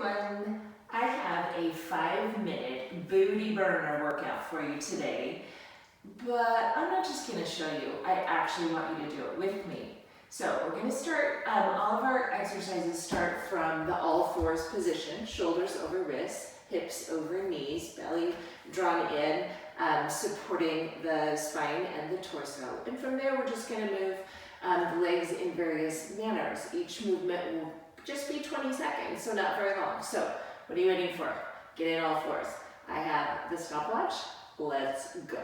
everyone. I have a 5-minute booty burner workout for you today, but I'm not just going to show you, I actually want you to do it with me. So we're going to start, all of our exercises start from the all fours position, shoulders over wrists, hips over knees, belly drawn in, supporting the spine and the torso. And from there we're just going to move the legs in various manners. Each movement will just be 20 seconds, so not very long. So what are you waiting for? Get in all fours. I have the stopwatch. Let's go.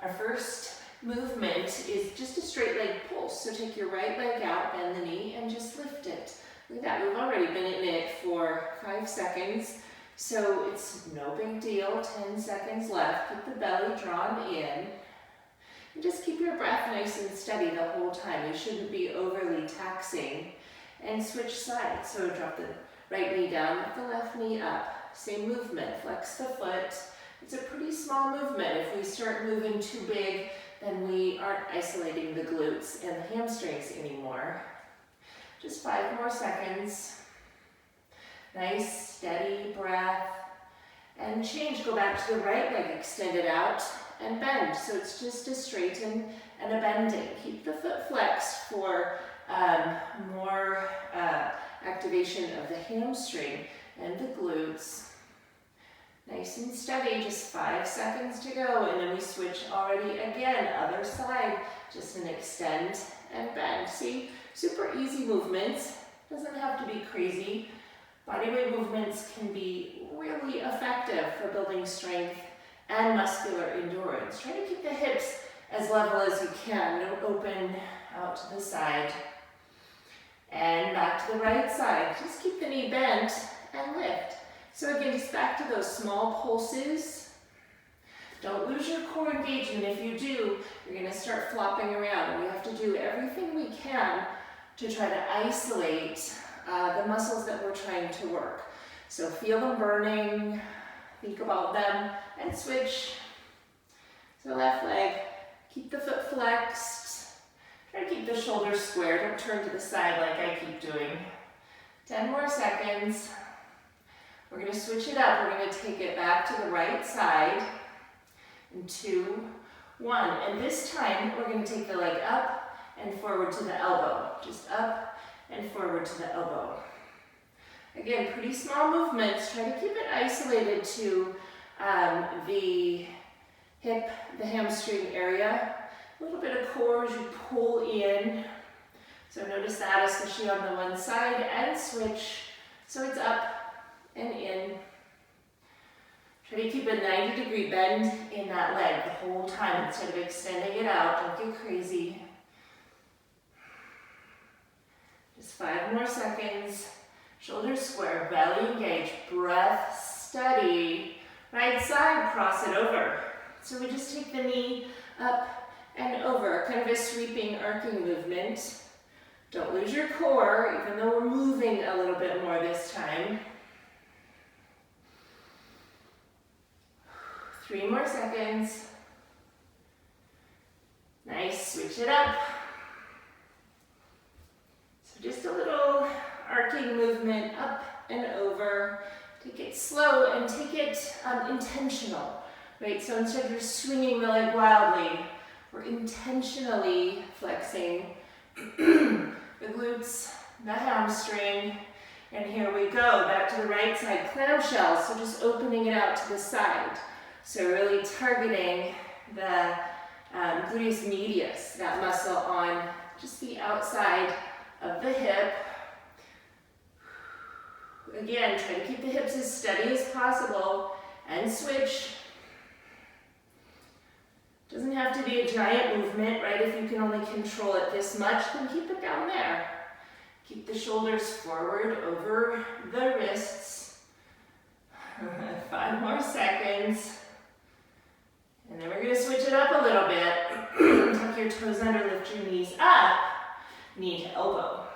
Our first movement is just a straight leg pulse. So take your right leg out, bend the knee, and just lift it. Look at that. We've already been in it for 5 seconds, so it's no big deal. 10 seconds left. Keep the belly drawn in. And just keep your breath nice and steady the whole time. You shouldn't be overly taxing. And switch sides. So drop the right knee down, lift the left knee up. Same movement, flex the foot. It's a pretty small movement. If we start moving too big, then we aren't isolating the glutes and the hamstrings anymore. Just 5 more seconds. Nice, steady breath. And change, go back to the right leg, extend it out and bend. So it's just a straighten and a bending. Keep the foot flexed for more activation of the hamstring and the glutes. Nice and steady, just 5 seconds to go, and then we switch already again, other side, just an extend and bend. See, super easy movements, doesn't have to be crazy. Bodyweight movements can be really effective for building strength and muscular endurance. Try to keep the hips as level as you can, no open out to the side. And back to the right side. Just keep the knee bent and lift. So again, just back to those small pulses. Don't lose your core engagement. If you do, you're going to start flopping around. And we have to do everything we can to try to isolate the muscles that we're trying to work. So feel them burning, think about them, and switch. So left leg, keep the foot flexed. Try to keep the shoulders square, don't turn to the side like I keep doing. 10 more seconds. We're going to switch it up. We're going to take it back to the right side. In 2, 1. And this time, we're going to take the leg up and forward to the elbow. Just up and forward to the elbow. Again, pretty small movements. Try to keep it isolated to the hip, the hamstring area. A little bit of core as you pull in. So notice that, especially on the one side, and switch. So it's up and in. Try to keep a 90-degree bend in that leg the whole time instead of extending it out. Don't get crazy. Just 5 more seconds. Shoulders square, belly engaged, breath steady. Right side, cross it over. So we just take the knee up and over, kind of a sweeping, arcing movement. Don't lose your core, even though we're moving a little bit more this time. 3 more seconds. Nice, switch it up. So just a little arcing movement up and over. Take it slow and take it intentional, right? So instead of just swinging the leg wildly, we're intentionally flexing the glutes, the hamstring, and here we go, back to the right side, clamshell, so just opening it out to the side. So really targeting the gluteus medius, that muscle on just the outside of the hip. Again, try to keep the hips as steady as possible and switch. Doesn't have to be a giant movement, right? If you can only control it this much, then keep it down there. Keep the shoulders forward over the wrists. 5 more seconds. And then we're going to switch it up a little bit. Tuck your toes under, lift your knees up, knee to elbow.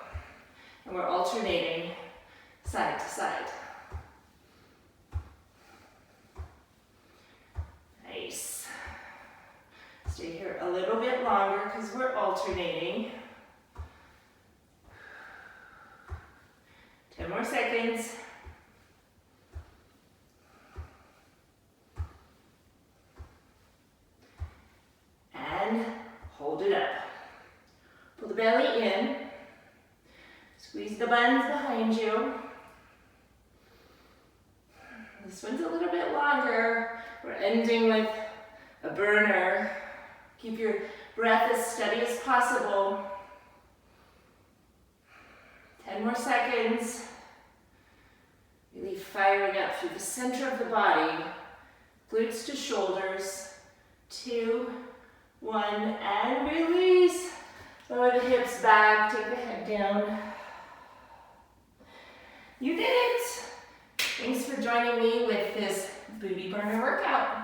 And we're alternating side to side. Nice. Stay here a little bit longer because we're alternating. 10 more seconds. Squeeze the buns behind you. This one's a little bit longer. We're ending with a burner. Keep your breath as steady as possible. 10 more seconds. Really firing up through the center of the body. Glutes to shoulders. 2, 1, and release. Lower the hips back, take the head down. You did it! Thanks for joining me with this booty burner workout.